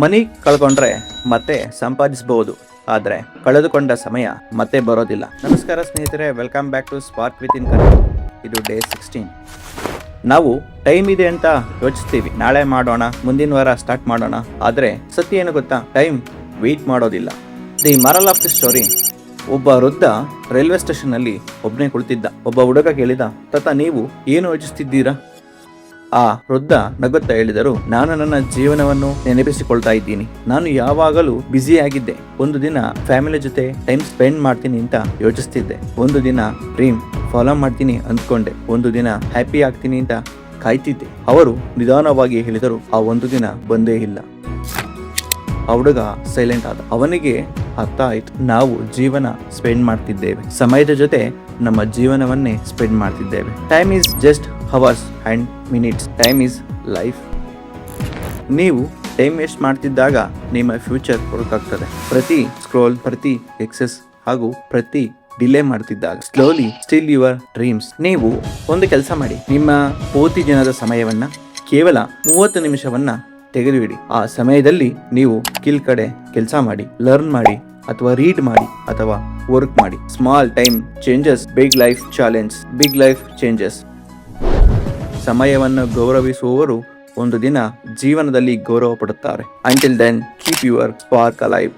ಮನಿ ಕಳ್ಕೊಂಡ್ರೆ ಮತ್ತೆ ಸಂಪಾದಿಸಬಹುದು, ಆದರೆ ಕಳೆದುಕೊಂಡ ಸಮಯ ಮತ್ತೆ ಬರೋದಿಲ್ಲ. ನಮಸ್ಕಾರ ಸ್ನೇಹಿತರೆ, welcome back to Spark with in Kannada. ಇದು ಡೇ 16. ನಾವು ಟೈಮ್ ಇದೆ ಅಂತ ಯೋಚಿಸ್ತೀವಿ, ನಾಳೆ ಮಾಡೋಣ, ಮುಂದಿನ ವಾರ ಸ್ಟಾರ್ಟ್ ಮಾಡೋಣ. ಆದರೆ ಸತ್ಯ ಏನು ಗೊತ್ತಾ? ಟೈಮ್ ವೇಟ್ ಮಾಡೋದಿಲ್ಲ. The moral of the story: ಒಬ್ಬ ವೃದ್ಧ ರೈಲ್ವೆ ಸ್ಟೇಷನ್ ನಲ್ಲಿ ಒಬ್ಬನೇ ಕುಳಿತಿದ್ದ. ಒಬ್ಬ ಹುಡುಗ ಕೇಳಿದ, ತಾತ ನೀವು ಏನು ಯೋಚಿಸ್ತಿದ್ದೀರಾ? ಆ ವೃದ್ಧ ನಗುತ್ತಾ ಹೇಳಿದರು, ನಾನು ನನ್ನ ಜೀವನವನ್ನು ನೆನಪಿಸಿಕೊಳ್ತಾ ಇದ್ದೀನಿ. ನಾನು ಯಾವಾಗಲೂ ಬ್ಯುಸಿ ಆಗಿದ್ದೆ. ಒಂದು ದಿನ ಫ್ಯಾಮಿಲಿ ಜೊತೆ ಟೈಮ್ ಸ್ಪೆಂಡ್ ಮಾಡ್ತೀನಿ ಅಂತ ಯೋಚಿಸ್ತಿದ್ದೆ. ಒಂದು ದಿನ ಡ್ರೀಮ್ ಫಾಲೋ ಮಾಡ್ತೀನಿ ಅಂದ್ಕೊಂಡೆ. ಒಂದು ದಿನ ಹ್ಯಾಪಿ ಆಗ್ತೀನಿ ಅಂತ ಕಾಯ್ತಿದ್ದೆ. ಅವರು ನಿಧಾನವಾಗಿ ಹೇಳಿದರು, ಆ ಒಂದು ದಿನ ಬಂದೇ ಇಲ್ಲ. ಆ ಹುಡುಗ ಸೈಲೆಂಟ್ ಆದ. ಅವನಿಗೆ ಅರ್ಥ ಆಯ್ತು, ನಾವು ಜೀವನ ಸ್ಪೆಂಡ್ ಮಾಡ್ತಿದ್ದೇವೆ, ಸಮಯದ ಜೊತೆ ನಮ್ಮ ಜೀವನವನ್ನೇ ಸ್ಪೆಂಡ್ ಮಾಡ್ತಿದ್ದೇವೆ. Time is just hours and minutes. Time is life. ನೀವು ಟೈಮ್ ವೇಸ್ಟ್ ಮಾಡ್ತಿದ್ದಾಗ ನಿಮ್ಮ ಫ್ಯೂಚರ್ ಹುಡುಕಾಗ್ತದೆ. ಪ್ರತಿ ಸ್ಕ್ರೋಲ್, ಪ್ರತಿ ಎಕ್ಸೆಸ್ ಹಾಗೂ ಪ್ರತಿ ಡಿಲೇ ಮಾಡ್ತಿದ್ದಾಗ ಸ್ಲೋಲಿ ಸ್ಟಿಲ್ ಯುವರ್ ಡ್ರೀಮ್ಸ್. ನೀವು ಒಂದು ಕೆಲಸ ಮಾಡಿ, ನಿಮ್ಮ ಪೂರ್ತಿ ದಿನದ ಸಮಯವನ್ನ ಕೇವಲ 30 ನಿಮಿಷವನ್ನ ತೆಗೆದುಬಿಡಿ. ಆ ಸಮಯದಲ್ಲಿ ನೀವು ಸ್ಕಿಲ್ ಕಡೆ ಕೆಲಸ ಮಾಡಿ, ಲರ್ನ್ ಮಾಡಿ, ಅಥವಾ ರೀಡ್ ಮಾಡಿ, ಅಥವಾ ವರ್ಕ್ ಮಾಡಿ. Small time changes big life challenge. Big life changes. ಸಮಯವನ್ನು ಗೌರವಿಸುವವರು ಒಂದು ದಿನ ಜೀವನದಲ್ಲಿ ಗೌರವ ಪಡುತ್ತಾರೆ. Until then, keep your spark alive.